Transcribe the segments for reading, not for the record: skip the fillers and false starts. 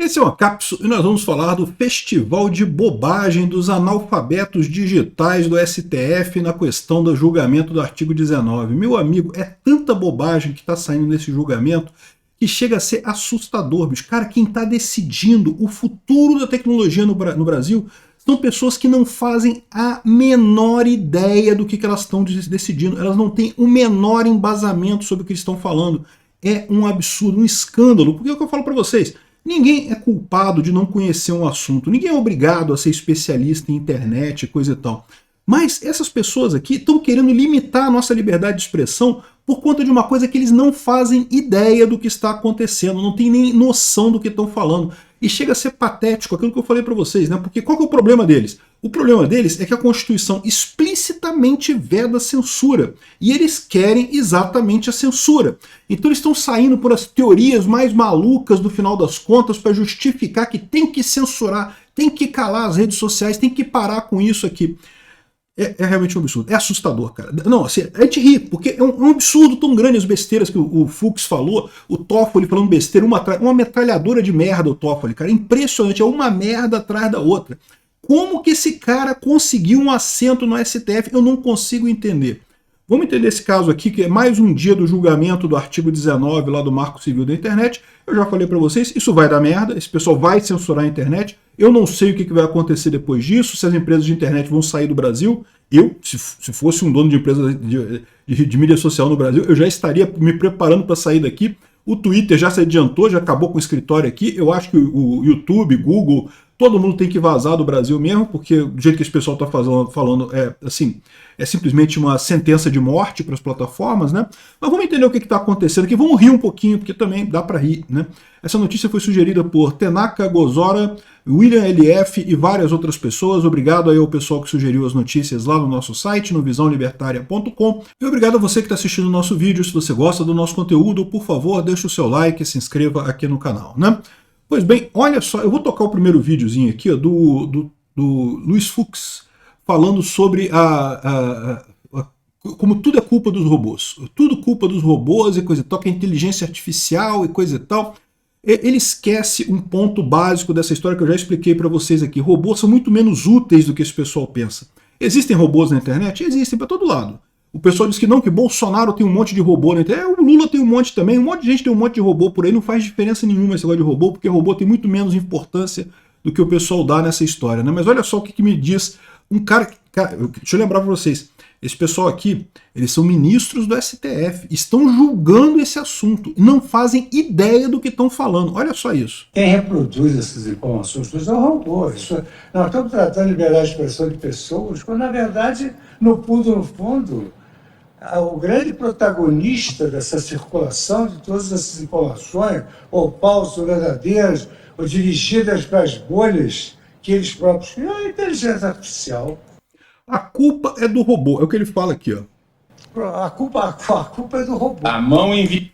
Esse é uma cápsula e nós vamos falar do festival de bobagem dos analfabetos digitais do STF na questão do julgamento do artigo 19. Meu amigo, é tanta bobagem que está saindo nesse julgamento que chega a ser assustador, bicho. Cara, quem está decidindo o futuro da tecnologia no Brasil são pessoas que não fazem a menor ideia do que elas estão decidindo. Elas não têm o menor embasamento sobre o que eles estão falando. É um absurdo, um escândalo. Porque é o que eu falo para vocês. Ninguém é culpado de não conhecer um assunto, ninguém é obrigado a ser especialista em internet, coisa e tal. Mas essas pessoas aqui estão querendo limitar a nossa liberdade de expressão por conta de uma coisa que eles não fazem ideia do que está acontecendo, não tem nem noção do que estão falando. E chega a ser patético aquilo que eu falei para vocês, né? Porque qual que é o problema deles? O problema deles é que a Constituição explicitamente veda a censura. E eles querem exatamente a censura. Então eles estão saindo por as teorias mais malucas do final das contas para justificar que tem que censurar, tem que calar as redes sociais, tem que parar com isso aqui. É realmente um absurdo. É assustador, cara. Não, assim, a gente ri, porque é um absurdo tão grande as besteiras que o Fux falou, o Toffoli falando besteira, uma metralhadora de merda o Toffoli, cara. Impressionante, é uma merda atrás da outra. Como que esse cara conseguiu um assento no STF? Eu não consigo entender. Vamos entender esse caso aqui, que é mais um dia do julgamento do artigo 19 lá do Marco Civil da Internet. Eu já falei para vocês, isso vai dar merda, esse pessoal vai censurar a internet. Eu não sei o que vai acontecer depois disso, se as empresas de internet vão sair do Brasil. Eu, se fosse um dono de empresa de mídia social no Brasil, eu já estaria me preparando para sair daqui. O Twitter já se adiantou, já acabou com o escritório aqui. Eu acho que o YouTube, Google, todo mundo tem que vazar do Brasil mesmo, porque do jeito que esse pessoal está falando é simplesmente uma sentença de morte para as plataformas, né? Mas vamos entender o que está acontecendo aqui, vamos rir um pouquinho, porque também dá para rir, né? Essa notícia foi sugerida por Tenaka Gozora, William LF e várias outras pessoas. Obrigado aí ao pessoal que sugeriu as notícias lá no nosso site, no visãolibertaria.com. E obrigado a você que está assistindo o nosso vídeo. Se você gosta do nosso conteúdo, por favor, deixe o seu like e se inscreva aqui no canal, né? Pois bem, olha só, eu vou tocar o primeiro videozinho aqui ó, do Luiz Fux, falando sobre como tudo é culpa dos robôs. Tudo culpa dos robôs e coisa e tal, que é inteligência artificial e coisa e tal. Ele esquece um ponto básico dessa história que eu já expliquei para vocês aqui. Robôs são muito menos úteis do que esse pessoal pensa. Existem robôs na internet? Existem para todo lado. O pessoal diz que não, que Bolsonaro tem um monte de robô na internet. O Lula tem um monte também. Um monte de gente tem um monte de robô por aí. Não faz diferença nenhuma esse negócio de robô, porque robô tem muito menos importância do que o pessoal dá nessa história, né? Mas olha só o que me diz um cara... Deixa eu lembrar para vocês. Esse pessoal aqui, eles são ministros do STF, estão julgando esse assunto, não fazem ideia do que estão falando. Olha só isso. Quem reproduz essas informações é o robô. Nós estamos tratando de liberdade de expressão de pessoas, quando na verdade, no fundo, o grande protagonista dessa circulação de todas essas informações, ou falsas, ou verdadeiras, ou dirigidas para as bolhas que eles próprios criam, é a inteligência artificial. A culpa é do robô, é o que ele fala aqui, ó. A culpa é do robô. A mão envia.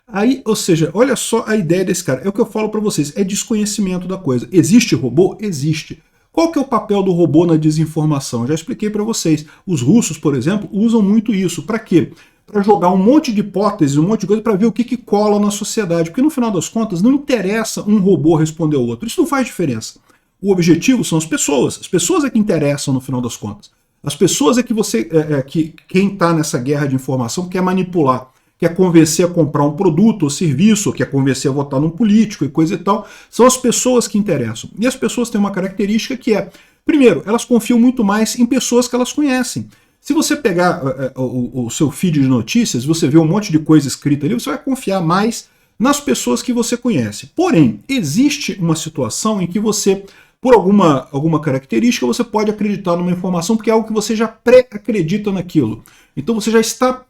Aí, ou seja, olha só a ideia desse cara. É o que eu falo para vocês, é desconhecimento da coisa. Existe robô? Existe. Qual que é o papel do robô na desinformação? Eu já expliquei para vocês. Os russos, por exemplo, usam muito isso. Para quê? Para jogar um monte de hipóteses, um monte de coisa para ver o que cola na sociedade. Porque no final das contas não interessa um robô responder ao outro. Isso não faz diferença. O objetivo são as pessoas. As pessoas é que interessam no final das contas. As pessoas é que quem está nessa guerra de informação quer manipular, quer convencer a comprar um produto ou serviço, ou quer convencer a votar num político e coisa e tal. São as pessoas que interessam. E as pessoas têm uma característica que é, primeiro, elas confiam muito mais em pessoas que elas conhecem. Se você pegar o seu feed de notícias, você vê um monte de coisa escrita ali, você vai confiar mais nas pessoas que você conhece. Porém, existe uma situação em que você... Por alguma característica, você pode acreditar numa informação porque é algo que você já pré-acredita naquilo. Então você já está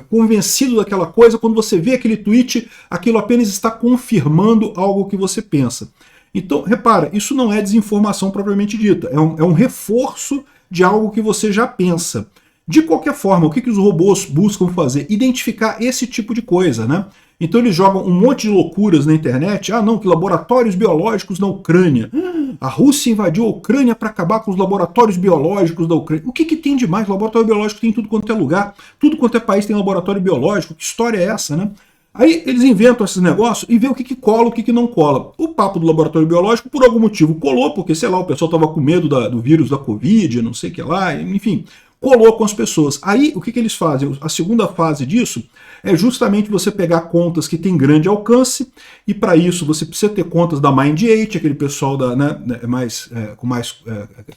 convencido daquela coisa, quando você vê aquele tweet, aquilo apenas está confirmando algo que você pensa. Então, repara, isso não é desinformação propriamente dita, é um reforço de algo que você já pensa. De qualquer forma, o que os robôs buscam fazer? Identificar esse tipo de coisa, né? Então eles jogam um monte de loucuras na internet. Ah, não, que laboratórios biológicos na Ucrânia. A Rússia invadiu a Ucrânia para acabar com os laboratórios biológicos da Ucrânia. O que tem de mais? Laboratório biológico tem em tudo quanto é lugar. Tudo quanto é país tem laboratório biológico. Que história é essa, né? Aí eles inventam esses negócios e vê o que cola, o que não cola. O papo do laboratório biológico, por algum motivo, colou, porque, sei lá, o pessoal estava com medo do vírus da Covid, não sei o que lá, enfim, colou com as pessoas. Aí, o que eles fazem? A segunda fase disso é justamente você pegar contas que têm grande alcance, e para isso você precisa ter contas da Mind8, aquele pessoal com mais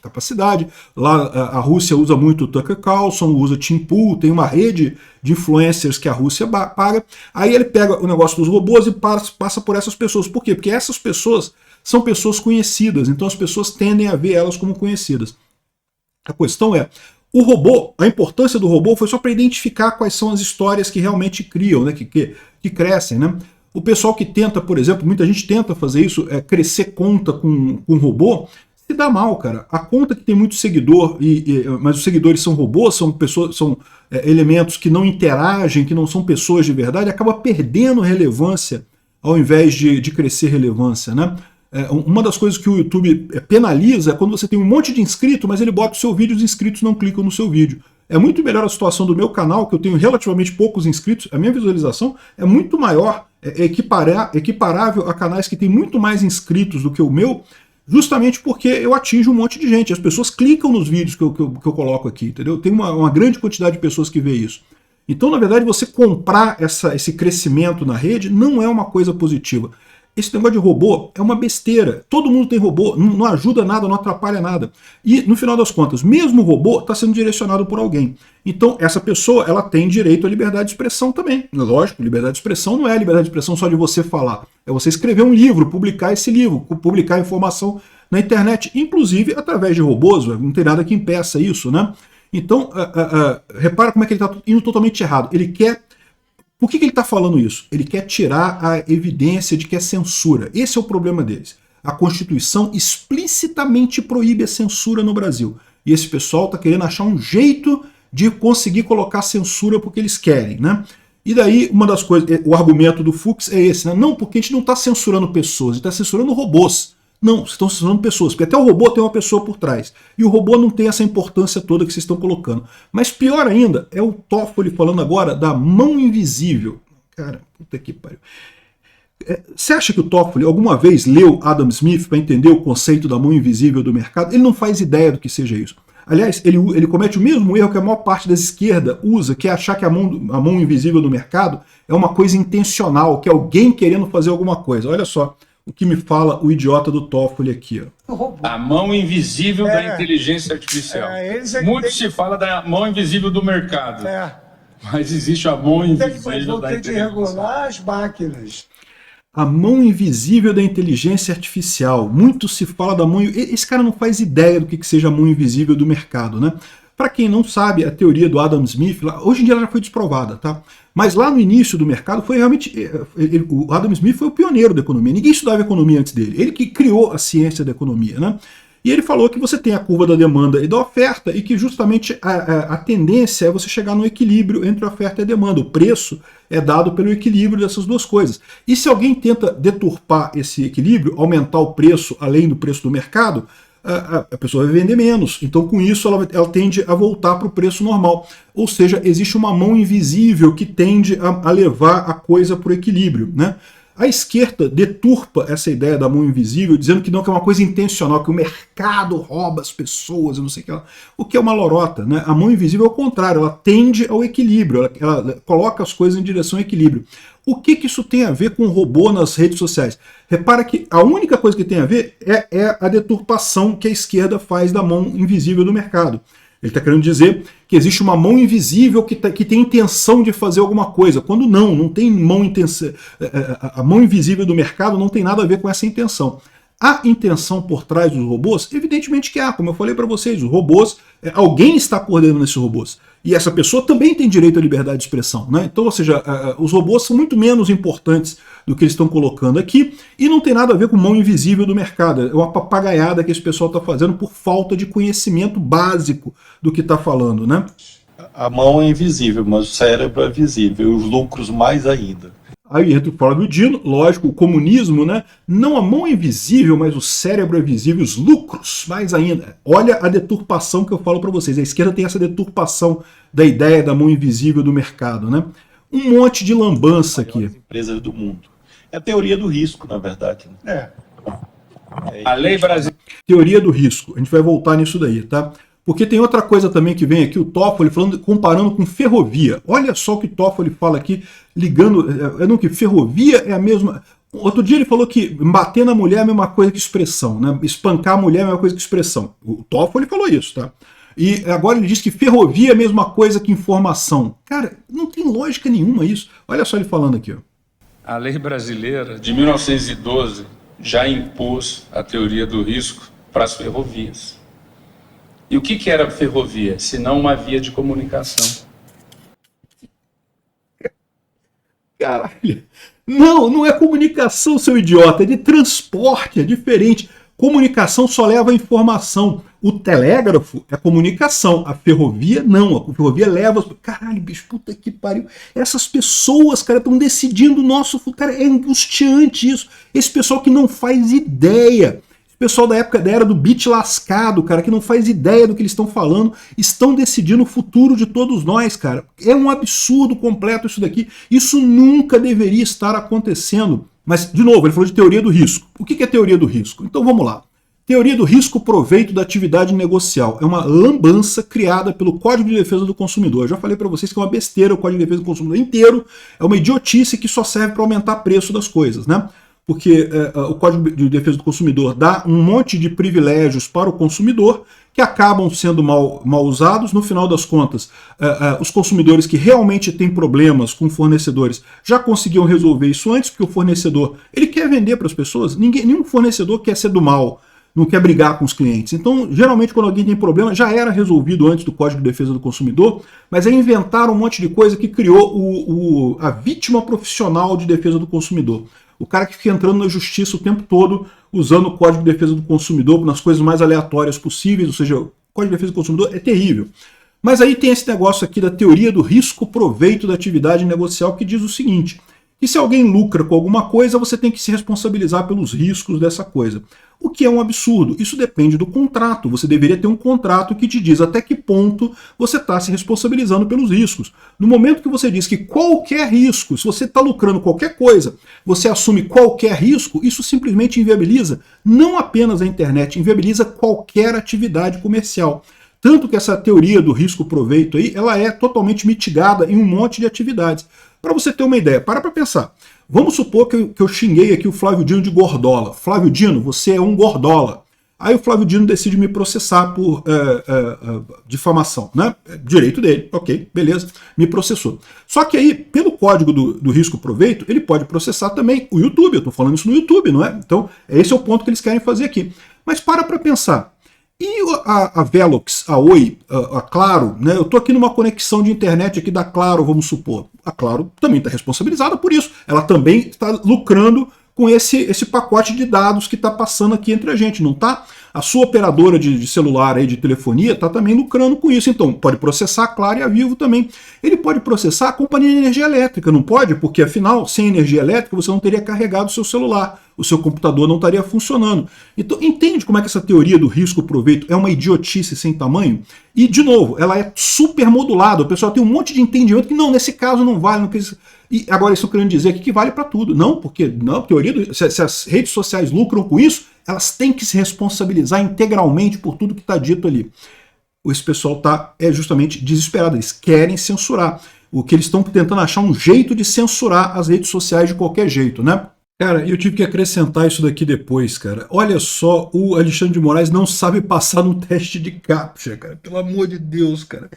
capacidade. Lá a Rússia usa muito o Tucker Carlson, usa Tim Pool, tem uma rede de influencers que a Rússia paga. Aí ele pega o negócio dos robôs e passa por essas pessoas. Por quê? Porque essas pessoas são pessoas conhecidas, então as pessoas tendem a ver elas como conhecidas. A questão é, o robô, a importância do robô foi só para identificar quais são as histórias que realmente criam, né, que crescem, né? O pessoal que tenta, por exemplo, muita gente tenta fazer isso, crescer conta com robô, se dá mal, cara. A conta que tem muito seguidor, mas os seguidores são robôs, são pessoas, são elementos que não interagem, que não são pessoas de verdade, acaba perdendo relevância ao invés de crescer relevância, né? Uma das coisas que o YouTube penaliza é quando você tem um monte de inscrito, mas ele bota o seu vídeo e os inscritos não clicam no seu vídeo. É muito melhor a situação do meu canal, que eu tenho relativamente poucos inscritos, a minha visualização é muito maior, equiparável a canais que têm muito mais inscritos do que o meu, justamente porque eu atinjo um monte de gente. As pessoas clicam nos vídeos que eu coloco aqui, entendeu? Tem uma grande quantidade de pessoas que vê isso. Então, na verdade, você comprar esse crescimento na rede não é uma coisa positiva. Esse negócio de robô é uma besteira. Todo mundo tem robô, não ajuda nada, não atrapalha nada. E, no final das contas, mesmo o robô está sendo direcionado por alguém. Então, essa pessoa, ela tem direito à liberdade de expressão também. Lógico, liberdade de expressão não é liberdade de expressão só de você falar. É você escrever um livro, publicar esse livro, publicar informação na internet, inclusive através de robôs. Não tem nada que impeça isso, né? Então, repara como é que ele está indo totalmente errado. Ele quer... Por que ele está falando isso? Ele quer tirar a evidência de que é censura. Esse é o problema deles. A Constituição explicitamente proíbe a censura no Brasil. E esse pessoal está querendo achar um jeito de conseguir colocar censura porque eles querem, né? E daí, uma das coisas, o argumento do Fux é esse, né? Não, porque a gente não está censurando pessoas, a gente está censurando robôs. Não, vocês estão censurando pessoas, porque até o robô tem uma pessoa por trás. E o robô não tem essa importância toda que vocês estão colocando. Mas pior ainda, é o Toffoli falando agora da mão invisível. Cara, puta que pariu. Você acha que o Toffoli alguma vez leu Adam Smith para entender o conceito da mão invisível do mercado? Ele não faz ideia do que seja isso. Aliás, ele comete o mesmo erro que a maior parte da esquerda usa, que é achar que a mão invisível do mercado é uma coisa intencional, que é alguém querendo fazer alguma coisa. Olha só o que me fala o idiota do Toffoli aqui. Ó. A mão invisível da inteligência artificial. Muito se fala da mão invisível do mercado. Mas existe a mão invisível da inteligência. Tem que regular as máquinas. A mão invisível da inteligência artificial. Muito se fala da mão... Esse cara não faz ideia do que seja a mão invisível do mercado, né? Para quem não sabe, a teoria do Adam Smith, hoje em dia ela já foi desprovada, tá? Mas lá no início do mercado foi realmente... o Adam Smith foi o pioneiro da economia. Ninguém estudava economia antes dele. Ele que criou a ciência da economia, né? E ele falou que você tem a curva da demanda e da oferta e que justamente a tendência é você chegar no equilíbrio entre a oferta e a demanda. O preço é dado pelo equilíbrio dessas duas coisas. E se alguém tenta deturpar esse equilíbrio, aumentar o preço além do preço do mercado, a pessoa vai vender menos. Então, com isso, ela tende a voltar para o preço normal. Ou seja, existe uma mão invisível que tende a levar a coisa para o equilíbrio, né? A esquerda deturpa essa ideia da mão invisível, dizendo que não, que é uma coisa intencional, que o mercado rouba as pessoas, eu não sei o que lá. O que é uma lorota, né? A mão invisível é o contrário, ela tende ao equilíbrio, ela coloca as coisas em direção ao equilíbrio. O que isso tem a ver com o robô nas redes sociais? Repara que a única coisa que tem a ver é a deturpação que a esquerda faz da mão invisível do mercado. Ele está querendo dizer que existe uma mão invisível que tem intenção de fazer alguma coisa, quando não tem mão intenção. A mão invisível do mercado não tem nada a ver com essa intenção. A intenção por trás dos robôs, evidentemente que há, como eu falei para vocês, os robôs, alguém está coordenando esses robôs. E essa pessoa também tem direito à liberdade de expressão, né? Então, ou seja, os robôs são muito menos importantes do que eles estão colocando aqui e não tem nada a ver com mão invisível do mercado. É uma papagaiada que esse pessoal está fazendo por falta de conhecimento básico do que está falando, né? A mão é invisível, mas o cérebro é visível, e os lucros mais ainda. Aí entra o Flávio Dino, lógico, o comunismo, né? Não a mão é invisível, mas o cérebro é visível, os lucros, mais ainda. Olha a deturpação que eu falo para vocês. A esquerda tem essa deturpação da ideia da mão invisível do mercado, né? um monte de lambança aqui. Empresas do mundo. É a teoria do risco, na verdade. É. A lei brasileira. Teoria do risco. A gente vai voltar nisso daí, tá? Porque tem outra coisa também que vem aqui, o Toffoli falando, comparando com ferrovia. Olha só o que o Toffoli fala aqui, ligando, não, que ferrovia é a mesma... Outro dia ele falou que bater na mulher é a mesma coisa que expressão, né? Espancar a mulher é a mesma coisa que expressão. O Toffoli falou isso, tá? E agora ele diz que ferrovia é a mesma coisa que informação. Cara, não tem lógica nenhuma isso. Olha só ele falando aqui, ó. A lei brasileira de 1912 já impôs a teoria do risco para as ferrovias. E o que era ferrovia, se não uma via de comunicação? Caralho. Não é comunicação, seu idiota, é de transporte, é diferente. Comunicação só leva a informação. O telégrafo é comunicação, a ferrovia não. A ferrovia leva... Caralho, bicho, puta que pariu. Essas pessoas, cara, estão decidindo o nosso... Cara, é angustiante isso. Esse pessoal que não faz ideia. Pessoal da época da era do bit lascado, cara, que não faz ideia do que eles estão falando, estão decidindo o futuro de todos nós, cara. É um absurdo completo isso daqui. Isso nunca deveria estar acontecendo. Mas, de novo, ele falou de teoria do risco. O que é teoria do risco? Então vamos lá. Teoria do risco-proveito da atividade negocial. É uma lambança criada pelo Código de Defesa do Consumidor. Eu já falei para vocês que é uma besteira o Código de Defesa do Consumidor inteiro. É uma idiotice que só serve para aumentar o preço das coisas, né? Porque o Código de Defesa do Consumidor dá um monte de privilégios para o consumidor que acabam sendo mal usados. No final das contas, os consumidores que realmente têm problemas com fornecedores já conseguiam resolver isso antes, porque o fornecedor ele quer vender para as pessoas. Nenhum fornecedor quer ser do mal, não quer brigar com os clientes. Então, geralmente, quando alguém tem problema, já era resolvido antes do Código de Defesa do Consumidor, mas aí inventaram um monte de coisa que criou a vítima profissional de defesa do consumidor. O cara que fica entrando na justiça o tempo todo, usando o Código de Defesa do Consumidor nas coisas mais aleatórias possíveis, ou seja, o Código de Defesa do Consumidor é terrível. Mas aí tem esse negócio aqui da teoria do risco-proveito da atividade negocial, que diz o seguinte, que se alguém lucra com alguma coisa, você tem que se responsabilizar pelos riscos dessa coisa. O que é um absurdo. Isso depende do contrato. Você deveria ter um contrato que te diz até que ponto você está se responsabilizando pelos riscos. No momento que você diz que qualquer risco, se você está lucrando qualquer coisa, você assume qualquer risco, isso simplesmente inviabiliza não apenas a internet, inviabiliza qualquer atividade comercial. Tanto que essa teoria do risco-proveito aí, ela é totalmente mitigada em um monte de atividades. Para você ter uma ideia, para pensar. Vamos supor que eu xinguei aqui o Flávio Dino de gordola. Flávio Dino, você é um gordola. Aí o Flávio Dino decide me processar por difamação, né? Direito dele, ok, beleza, me processou. Só que aí, pelo código do risco-proveito, ele pode processar também o YouTube. Eu estou falando isso no YouTube, não é? Então, esse é o ponto que eles querem fazer aqui. Mas para pensar. E a Velox, a Oi, a Claro, né? Eu estou aqui numa conexão de internet aqui da Claro, vamos supor. A Claro também está responsabilizada por isso. Ela também está lucrando com esse pacote de dados que está passando aqui entre a gente, não está? A sua operadora de celular, aí, de telefonia, está também lucrando com isso. Então, pode processar a Claro e a Vivo também. Ele pode processar a companhia de energia elétrica, não pode? Porque, afinal, sem energia elétrica, você não teria carregado o seu celular. O seu computador não estaria funcionando. Então, entende como é que essa teoria do risco-proveito é uma idiotice sem tamanho? E, de novo, ela é super modulada. O pessoal tem um monte de entendimento que, não, nesse caso não vale. E agora eles estão querendo dizer aqui que vale para tudo. Não, porque não, se as redes sociais lucram com isso, elas têm que se responsabilizar integralmente por tudo que está dito ali. Esse pessoal é justamente desesperado. Eles querem censurar. O que eles estão tentando achar um jeito de censurar as redes sociais de qualquer jeito, né? Cara, eu tive que acrescentar isso daqui depois, cara. Olha só, o Alexandre de Moraes não sabe passar num teste de CAPTCHA, cara. Pelo amor de Deus, cara.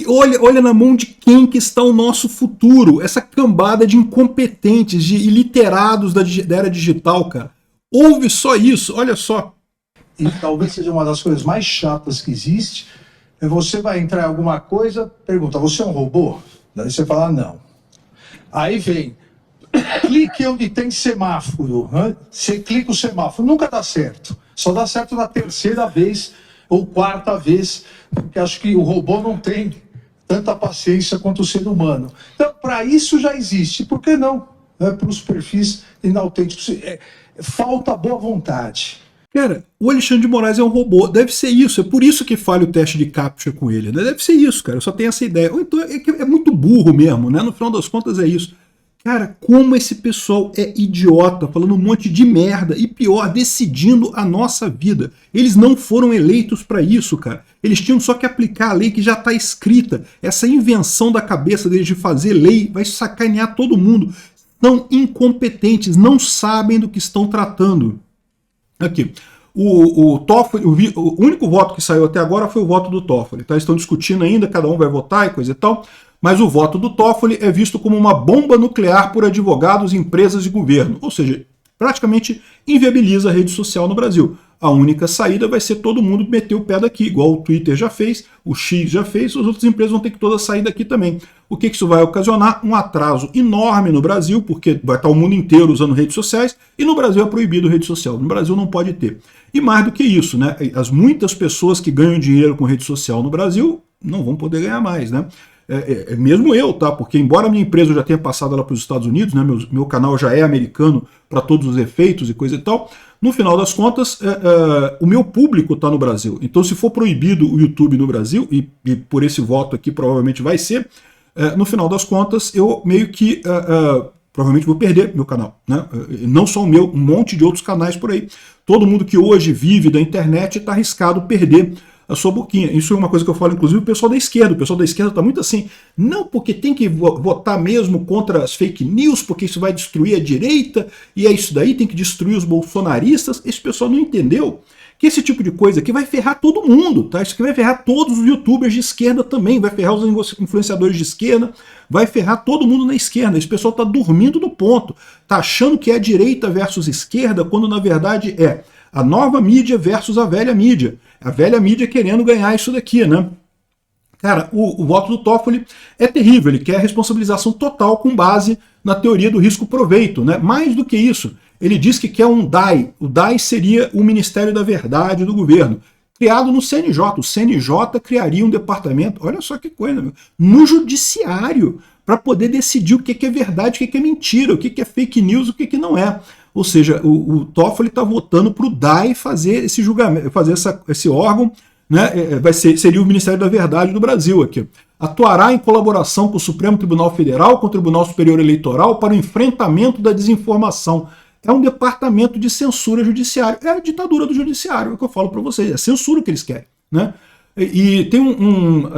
Olha na mão de quem que está o nosso futuro. Essa cambada de incompetentes, de iliterados da era digital, cara. Ouve só isso, olha só. E talvez seja uma das coisas mais chatas que existe. Você vai entrar em alguma coisa, pergunta, você é um robô? Daí você fala, não. Aí vem... Clique onde tem semáforo. Né? Você clica o semáforo, nunca dá certo. Só dá certo na terceira vez ou quarta vez, porque acho que o robô não tem tanta paciência quanto o ser humano. Então, para isso já existe. Por que não? Para os perfis inautênticos. Falta boa vontade. Cara, o Alexandre de Moraes é um robô, deve ser isso, é por isso que falha o teste de captcha com ele, né? Deve ser isso, cara, eu só tenho essa ideia. Ou então é muito burro mesmo, né? No final das contas é isso. Cara, como esse pessoal é idiota, falando um monte de merda e pior, decidindo a nossa vida. Eles não foram eleitos para isso, cara. Eles tinham só que aplicar a lei que já está escrita. Essa invenção da cabeça deles de fazer lei vai sacanear todo mundo. São incompetentes, não sabem do que estão tratando. Aqui, o Toffoli, o único voto que saiu até agora foi o voto do Toffoli. Tá? Estão discutindo ainda, cada um vai votar e coisa e tal. Mas o voto do Toffoli é visto como uma bomba nuclear por advogados, empresas e governo. Ou seja, praticamente inviabiliza a rede social no Brasil. A única saída vai ser todo mundo meter o pé daqui, igual o Twitter já fez, o X já fez, as outras empresas vão ter que todas sair daqui também. O que isso vai ocasionar? Um atraso enorme no Brasil, porque vai estar o mundo inteiro usando redes sociais, e no Brasil é proibido rede social. No Brasil não pode ter. E mais do que isso, né? As muitas pessoas que ganham dinheiro com rede social no Brasil não vão poder ganhar mais, né? Mesmo eu, tá? Porque embora a minha empresa já tenha passado lá para os Estados Unidos, né? Meu canal já é americano para todos os efeitos e coisa e tal, no final das contas, o meu público está no Brasil. Então, se for proibido o YouTube no Brasil, e por esse voto aqui provavelmente vai ser, no final das contas, eu meio que provavelmente vou perder meu canal, né? Não só o meu, um monte de outros canais por aí. Todo mundo que hoje vive da internet está arriscado perder a sua boquinha. Isso é uma coisa que eu falo, inclusive, o pessoal da esquerda. O pessoal da esquerda está muito assim, não, porque tem que votar mesmo contra as fake news, porque isso vai destruir a direita, e é isso daí, tem que destruir os bolsonaristas. Esse pessoal não entendeu que esse tipo de coisa aqui vai ferrar todo mundo, tá? Isso aqui vai ferrar todos os youtubers de esquerda também, vai ferrar os influenciadores de esquerda, vai ferrar todo mundo na esquerda. Esse pessoal está dormindo no ponto, tá achando que é direita versus esquerda, quando na verdade é a nova mídia versus a velha mídia. A velha mídia querendo ganhar isso daqui, né? Cara, o voto do Toffoli é terrível, ele quer responsabilização total com base na teoria do risco-proveito, né? Mais do que isso, ele diz que quer um DAI. O DAI seria o Ministério da Verdade do governo, criado no CNJ. O CNJ criaria um departamento, olha só que coisa, no judiciário, para poder decidir o que é verdade, o que é mentira, o que é fake news, o que não é. Ou seja, o Toffoli está votando para o DAI fazer esse julgamento, fazer esse órgão, né? Seria o Ministério da Verdade do Brasil aqui. Atuará em colaboração com o Supremo Tribunal Federal, com o Tribunal Superior Eleitoral, para o enfrentamento da desinformação. É um departamento de censura judiciária. É a ditadura do judiciário, é o que eu falo para vocês. É a censura que eles querem, né? E tem um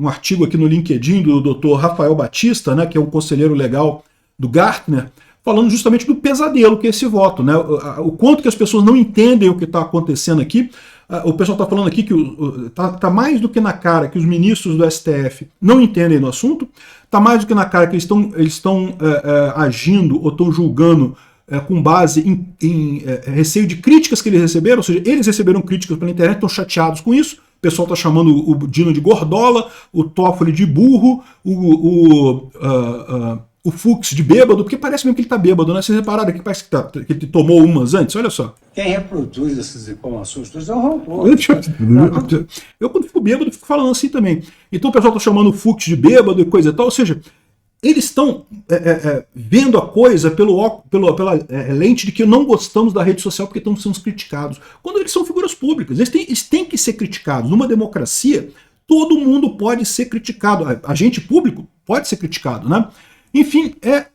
artigo aqui no LinkedIn do Dr. Rafael Batista, né, que é um conselheiro legal do Gartner, falando justamente do pesadelo que é esse voto, né? O quanto que as pessoas não entendem o que está acontecendo aqui. O pessoal está falando aqui que está mais do que na cara que os ministros do STF não entendem do assunto, está mais do que na cara que eles estão agindo ou estão julgando com base em receio de críticas que eles receberam, ou seja, eles receberam críticas pela internet, estão chateados com isso. O pessoal está chamando o Dino de gordola, o Toffoli de burro, o Fux de bêbado, porque parece mesmo que ele tá bêbado, né? Vocês repararam que parece que ele tomou umas antes? Olha só. Quem reproduz essas informações todas é o robô. Eu quando fico bêbado, fico falando assim também. Então o pessoal tá chamando o Fux de bêbado e coisa e tal, ou seja, eles estão vendo a coisa pela lente de que não gostamos da rede social porque estamos sendo criticados. Quando eles são figuras públicas, eles têm que ser criticados. Numa democracia, todo mundo pode ser criticado. Agente público pode ser criticado, né? Enfim, é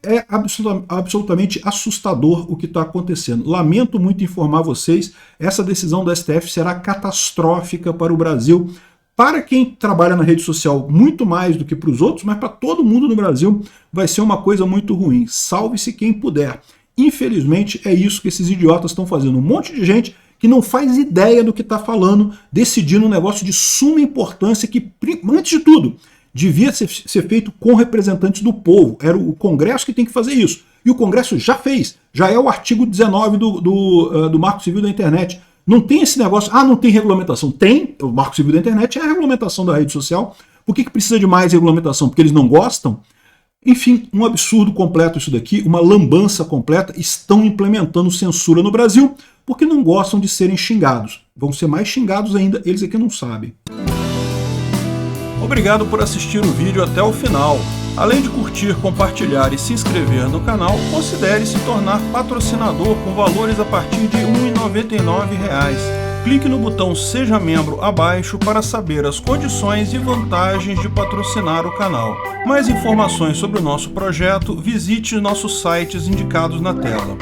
absolutamente assustador o que está acontecendo. Lamento muito informar vocês, essa decisão do STF será catastrófica para o Brasil, para quem trabalha na rede social muito mais do que para os outros, mas para todo mundo no Brasil vai ser uma coisa muito ruim. Salve-se quem puder. Infelizmente é isso que esses idiotas estão fazendo. Um monte de gente que não faz ideia do que está falando, decidindo um negócio de suma importância que, antes de tudo, devia ser feito com representantes do povo. Era o Congresso que tem que fazer isso. E o Congresso já fez. Já é o artigo 19 do Marco Civil da Internet. Não tem esse negócio, não tem regulamentação. Tem, o Marco Civil da Internet é a regulamentação da rede social. Por que precisa de mais regulamentação? Porque eles não gostam? Enfim, um absurdo completo isso daqui, uma lambança completa. Estão implementando censura no Brasil porque não gostam de serem xingados. Vão ser mais xingados ainda, eles é que não sabem. Obrigado por assistir o vídeo até o final. Além de curtir, compartilhar e se inscrever no canal, considere se tornar patrocinador com valores a partir de R$ 1,99. Clique no botão Seja Membro abaixo para saber as condições e vantagens de patrocinar o canal. Mais informações sobre o nosso projeto, visite nossos sites indicados na tela.